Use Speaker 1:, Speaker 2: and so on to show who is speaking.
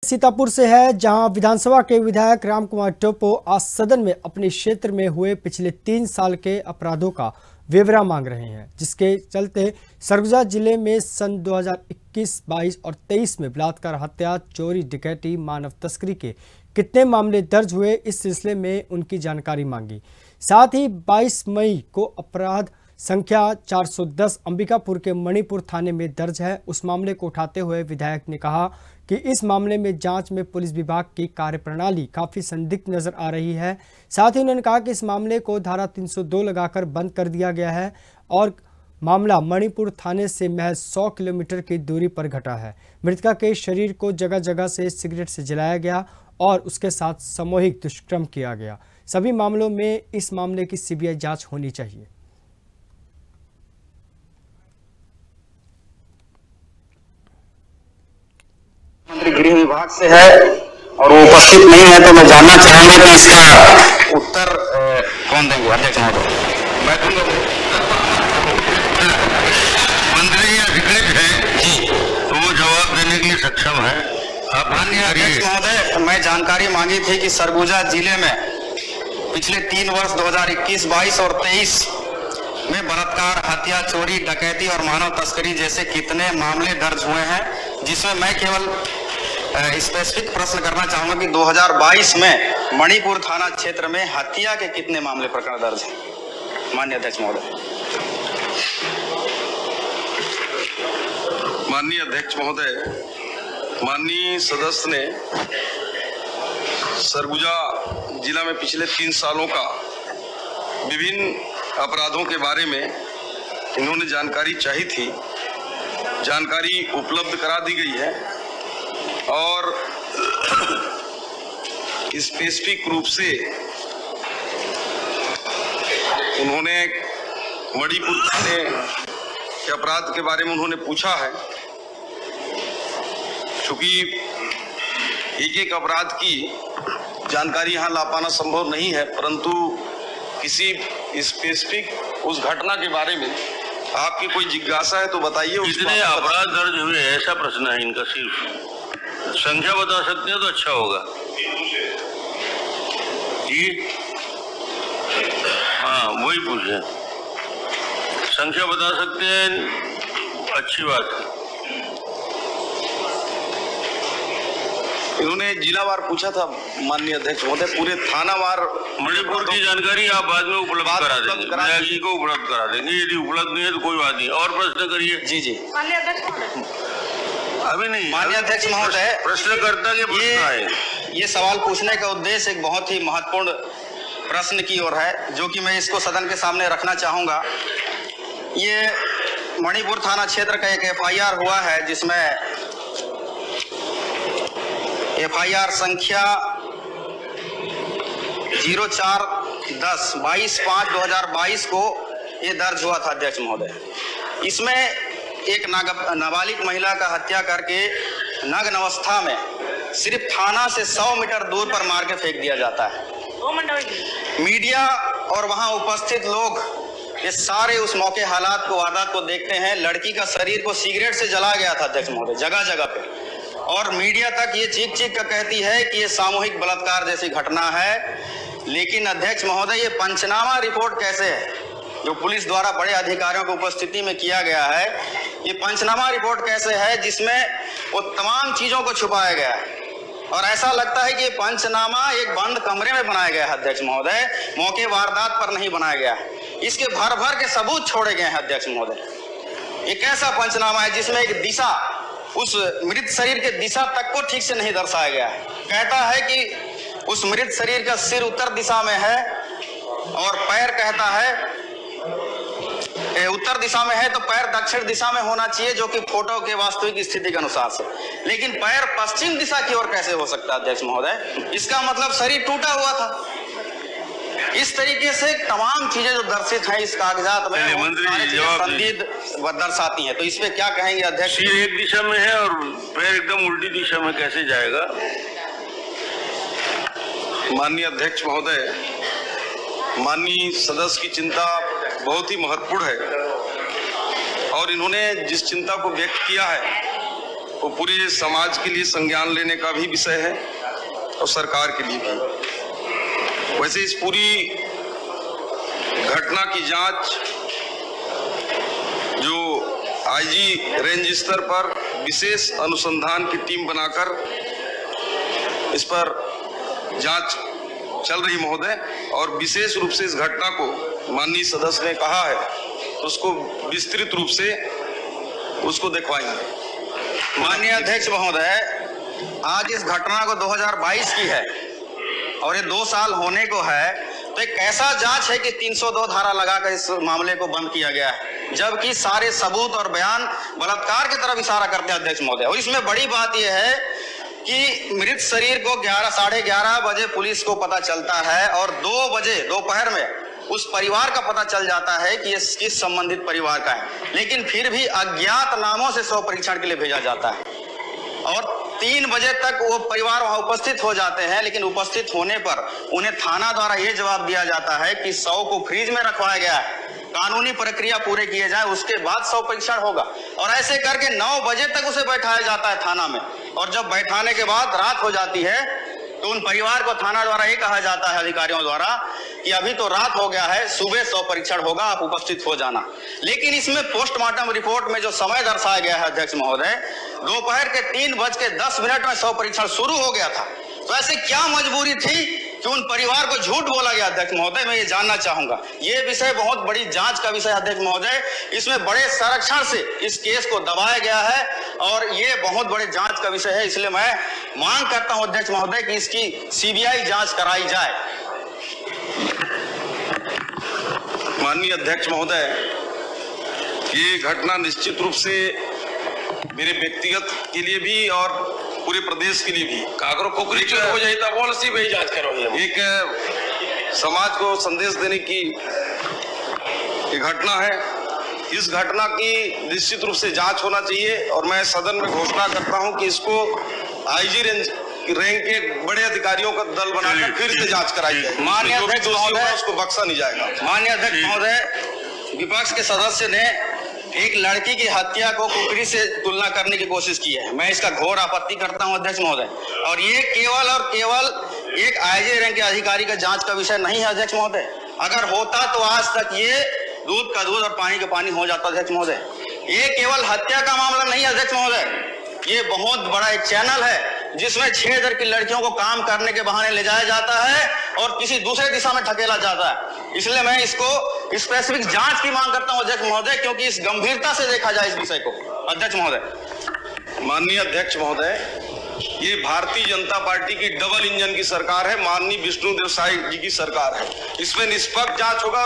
Speaker 1: सीतापुर से है, जहां विधानसभा के विधायक राम कुमार टोप्पो आज सदन में अपने क्षेत्र में हुए पिछले 3 साल के अपराधों का ब्यौरा मांग रहे हैं, जिसके चलते सरगुजा जिले में सन 2021, 22 और 23 में बलात्कार, हत्या, चोरी, डकैती, मानव तस्करी के कितने मामले दर्ज हुए, इस सिलसिले में उनकी जानकारी मांगी। साथ ही 22 मई को अपराध संख्या 410 अंबिकापुर के मणिपुर थाने में दर्ज है। उस मामले को उठाते हुए विधायक ने कहा कि इस मामले में जांच में पुलिस विभाग की कार्यप्रणाली काफ़ी संदिग्ध नजर आ रही है। साथ ही उन्होंने कहा कि इस मामले को धारा 302 लगाकर बंद कर दिया गया है और मामला मणिपुर थाने से महज 100 किलोमीटर की दूरी पर घटा है। मृतका के शरीर को जगह जगह से सिगरेट से जलाया गया और उसके साथ सामूहिक दुष्कर्म किया गया। सभी मामलों में इस मामले की सीबीआई जाँच होनी चाहिए।
Speaker 2: मंत्री गृह विभाग से है और वो उपस्थित नहीं है, तो मैं जानना चाहूंगा कि इसका उत्तर कौन देंगे? अध्यक्ष महोदय,
Speaker 3: मैं दूंगा। मंत्री अधिकृत है जी, तो वो जवाब देने के लिए सक्षम है। आप
Speaker 2: माननीय अध्यक्ष महोदय, मैं जानकारी मांगी थी कि सरगुजा जिले में पिछले 3 वर्ष 2021, 22 और 23 में बलात्कार, हत्या, चोरी, डकैती और मानव तस्करी जैसे कितने मामले दर्ज हुए हैं, जिसमें मैं केवल स्पेसिफिक प्रश्न करना चाहूंगा कि 2022 में मणिपुर थाना क्षेत्र में हत्या के कितने मामले प्रकरण दर्ज हैं? माननीय अध्यक्ष महोदय।
Speaker 3: माननीय अध्यक्ष महोदय, माननीय सदस्य ने सरगुजा जिला में पिछले 3 सालों का विभिन्न अपराधों के बारे में इन्होंने जानकारी चाही थी। जानकारी उपलब्ध करा दी गई है और स्पेसिफिक रूप से उन्होंने मणिपुर थाने के अपराध के बारे में उन्होंने पूछा है। चूंकि एक अपराध की जानकारी यहाँ ला पाना संभव नहीं है, परंतु किसी स्पेसिफिक उस घटना के बारे में आपकी कोई जिज्ञासा है तो बताइए।
Speaker 4: कितने अपराध दर्ज हुए, ऐसा प्रश्न है इनका। सिर्फ संख्या बता सकते हैं तो अच्छा होगा जी। हाँ, वही पूछे, संख्या बता सकते हैं, अच्छी बात है।
Speaker 3: इन्होंने जिलावार पूछा था माननीय अध्यक्ष महोदय, पूरे थानावार
Speaker 4: मणिपुर की जानकारी आप बाद में उपलब्ध करा देंगे, विधायक को उपलब्ध करा देंगे। यदि उपलब्ध नहीं है तो कोई बात नहीं। और प्रश्न करिए।
Speaker 2: जी जी
Speaker 4: माननीय अध्यक्ष महोदय। अभी नहीं,
Speaker 2: माननीय अध्यक्ष महोदय,
Speaker 4: प्रश्नकर्ता के प्रश्न आए।
Speaker 2: ये सवाल पूछने का उद्देश्य एक बहुत ही महत्वपूर्ण प्रश्न की ओर है, जो कि मैं इसको सदन के सामने रखना चाहूंगा। ये मणिपुर थाना क्षेत्र का एक FIR हुआ है, जिसमें FIR संख्या 0410 22/5/2022 को ये दर्ज हुआ था अध्यक्ष महोदय। इसमें एक नाबालिग महिला का हत्या करके नग्न अवस्था में सिर्फ थाना से 100 मीटर दूर पर मार के फेंक दिया जाता है। मीडिया और वहां उपस्थित लोग ये सारे उस मौके हालात को, वारदात को देखते हैं। लड़की का शरीर को सिगरेट से जला गया था अध्यक्ष महोदय, जगह जगह पे, और मीडिया तक ये चीख कर कहती है कि ये सामूहिक बलात्कार जैसी घटना है। लेकिन अध्यक्ष महोदय, ये पंचनामा रिपोर्ट कैसे है, जो पुलिस द्वारा बड़े अधिकारियों की उपस्थिति में किया गया है, ये पंचनामा रिपोर्ट कैसे है जिसमें वो तमाम चीजों को छुपाया गया है? और ऐसा लगता है कि ये पंचनामा एक बंद कमरे में बनाया गया है अध्यक्ष महोदय, मौके वारदात पर नहीं बनाया गया है। इसके भर भर के सबूत छोड़े गए हैं अध्यक्ष महोदय। एक ऐसा पंचनामा है जिसमें एक दिशा, उस मृत शरीर के दिशा तक को ठीक से नहीं दर्शाया गया है। कहता है कि उस मृत शरीर का सिर उत्तर दिशा में है और पैर, कहता है उत्तर दिशा में है तो पैर दक्षिण दिशा में होना चाहिए, जो कि फोटो के वास्तविक स्थिति के अनुसार से। लेकिन पैर पश्चिम दिशा की ओर कैसे हो सकता है अध्यक्ष महोदय? इसका मतलब शरीर टूटा हुआ था। इस तरीके से तमाम चीजें जो दर्शित हैं इस कागजात में, संदिग्ध दर्शाती हैं। तो इस पे क्या कहेंगे अध्यक्ष?
Speaker 4: सिर एक दिशा में है और पैर एकदम उल्टी दिशा में कैसे जाएगा?
Speaker 3: माननीय अध्यक्ष महोदय, माननीय सदस्य की चिंता बहुत ही महत्वपूर्ण है और इन्होंने जिस चिंता को व्यक्त किया है वो पूरे समाज के लिए संज्ञान लेने का भी विषय है और सरकार के लिए भी। वैसे इस पूरी घटना की जांच जो आईजी रेंज स्तर पर विशेष अनुसंधान की टीम बनाकर इस पर जांच चल रही महोदय, और विशेष रूप से इस घटना को माननीय सदस्य ने कहा है तो उसको विस्तृत रूप से उसको दिखवाएंगे।
Speaker 2: माननीय अध्यक्ष महोदय, आज इस घटना को 2022 की है और ये 2 साल होने को है, तो एक ऐसा जांच है कि 302 धारा लगाकर इस मामले को बंद किया गया है, जबकि सारे सबूत और बयान बलात्कार की तरफ इशारा करते हैं अध्यक्ष महोदय। और इसमें बड़ी बात यह है कि मृत शरीर को 11-11:30 बजे पुलिस को पता चलता है और 2 बजे दोपहर में उस परिवार का पता चल जाता है कि ये किस संबंधित परिवार का है, लेकिन फिर भी अज्ञात नामों से शव परीक्षण के लिए भेजा जाता है और 3 बजे तक वो परिवार वहां उपस्थित हो जाते हैं। लेकिन उपस्थित होने पर उन्हें थाना द्वारा ये जवाब दिया जाता है कि शव को फ्रीज में रखवाया गया है, कानूनी प्रक्रिया पूरे किए जाए उसके बाद शव परीक्षण होगा। और ऐसे करके 9 बजे तक उसे बैठाया जाता है थाना में, और जब बैठाने के बाद रात हो जाती है तो उन परिवार को थाना द्वारा ये कहा जाता है अधिकारियों द्वारा कि अभी तो रात हो गया है, सुबह शव परीक्षण होगा, आप उपस्थित हो जाना। लेकिन इसमें पोस्टमार्टम रिपोर्ट में जो समय दर्शाया गया है अध्यक्ष महोदय, दोपहर के 3:10 में शव परीक्षण शुरू हो गया था। तो ऐसे क्या मजबूरी थी कि उन परिवार को झूठ बोला गया अध्यक्ष महोदय? मैं ये जानना चाहूंगा। ये विषय बहुत बड़ी जांच का विषय अध्यक्ष महोदय, इसमें बड़े संरक्षण से इस केस को दबाया गया है और ये बहुत बड़े जांच का विषय है। इसलिए मैं मांग करता हूं अध्यक्ष महोदय कि इसकी सीबीआई जांच कराई जाए।
Speaker 3: माननीय अध्यक्ष महोदय, ये घटना निश्चित रूप से मेरे व्यक्तिगत के लिए भी और पूरे प्रदेश के लिए भी
Speaker 4: काकरो कुकरी चोर हो जाए तो बोल सी भाई जांच करो।
Speaker 3: एक समाज को संदेश देने की एक घटना है। इस घटना की निश्चित रूप से जांच होना चाहिए और मैं सदन में घोषणा करता हूं कि इसको आईजी रेंज के बड़े अधिकारियों का दल बनाकर फिर से जांच कराई जाए।
Speaker 2: माननीय अध्यक्ष महोदय,
Speaker 3: उसको बख्शा नहीं जाएगा।
Speaker 2: माननीय अध्यक्ष महोदय, विपक्ष के सदस्य ने एक लड़की की हत्या को कुकरी से तुलना करने की कोशिश की है। मैं इसका घोर आपत्ति करता हूं अध्यक्ष महोदय, और ये केवल और केवल एक आईजी रैंक के अधिकारी का जांच का विषय नहीं है अध्यक्ष महोदय। अगर होता तो आज तक ये दूध का दूध और पानी का पानी हो जाता अध्यक्ष महोदय। ये केवल हत्या का मामला नहीं है अध्यक्ष महोदय, ये बहुत बड़ा एक चैनल है जिसमें 6 दर की लड़कियों को काम करने के बहाने ले जाया जाता है और किसी दूसरे दिशा में धकेला जाता है। इसलिए मैं इसको स्पेसिफिक जांच की मांग करता हूं अध्यक्ष महोदय, क्योंकि इस गंभीरता से देखा जाए इस विषय को अध्यक्ष महोदय।
Speaker 3: माननीय अध्यक्ष महोदय, ये भारतीय जनता पार्टी की डबल इंजन की सरकार है, माननीय विष्णुदेव साय जी की सरकार है। इसमें निष्पक्ष जांच होगा और